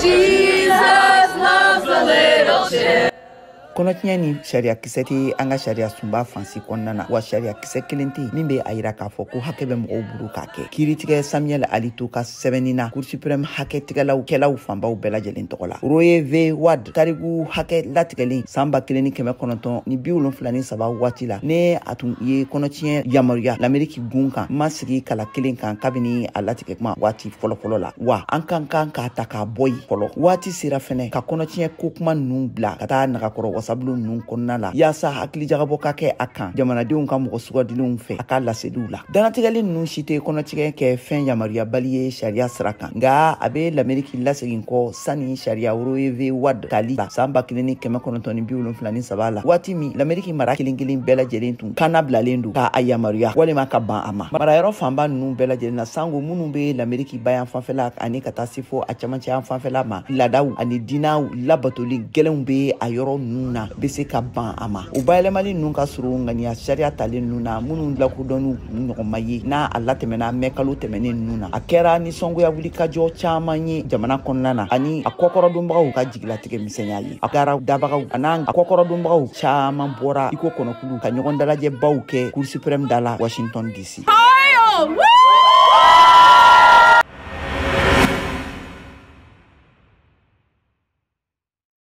Jesus loves a little children. Kɔnɔtiɲɛ ni sariya kisɛ tɛ an ka sariya sunba fansi kɔnɔna na wa sariya kisɛ kelen tɛ min bɛ a yira k'a fɔ ko hakɛ bɛ mɔgɔw bolo k'a kɛ kiritigɛ Samuel Alito ka sɛbɛnni na Cour suprême hakɛ tigɛlaw kɛlaw fanbaw bɛɛ lajɛlen tɔgɔ la Roe V Wade tariku hakɛ latigɛlen san 1973 waati la ne a tun ye kɔnɔtiɲɛ yamaruya l'Ameriki gun kan ma sigi kala kelen kan kabini a latigɛ kuma waati fɔlɔfɔlɔ la wa an kan k'a ta k'a bɔ yen fɔlɔ waati sera fɛnɛ ka kɔnɔtiɲɛ ko kuma ninnu bila ka taa nagakɔrɔ sabulu nun kɔnɔna la yaasa hakili jagabɔ ka kɛ a kan jamanadenw ka mɔgɔ sugadilenw fɛ a ka laseliw la danatigɛli ninnu si tɛ kɔnɔtigɛ kɛ fɛn yamaruyabali ye sariya sira kan nka a bɛ l'Ameriki lasegin kɔ sani sariya Roe V Wade tali la san 1973 la waati min l'Ameriki mara kelen kelen bɛɛ lajɛlen tun kana bilalen don k'a yamaruya walima ka ban a ma marayɔrɔ fanba ninnu bɛɛ lajɛlen na sango minnu bɛ l'Ameriki bayan fanfɛla ani ka taa se fo a camancɛ yan fanfɛla ma ladaw ani dinaw labatoli gɛlɛnw bɛ a yɔrɔ ninnu na bɛ se ka ban a ma o bayɛlɛmali ninnu ka surun ŋaniya sariya talen ninnu na minnu lakodɔnniw ɲɔgɔn ma ye n'a a latɛmɛna mɛ kalo tɛmɛnen ninnu na a kɛra nisɔngoya wilikajow caman ye jamana kɔnɔna na ani a kɔkɔrɔdonbagaw ka jigilatigɛ misɛnya ye a kɛra dabagaw an'an a kɔkɔrɔdonbagaw caman bɔra iko kɔnɔkulu ka ɲɔgɔn dalajɛbaw kɛ Cour suprême da la Washington DC.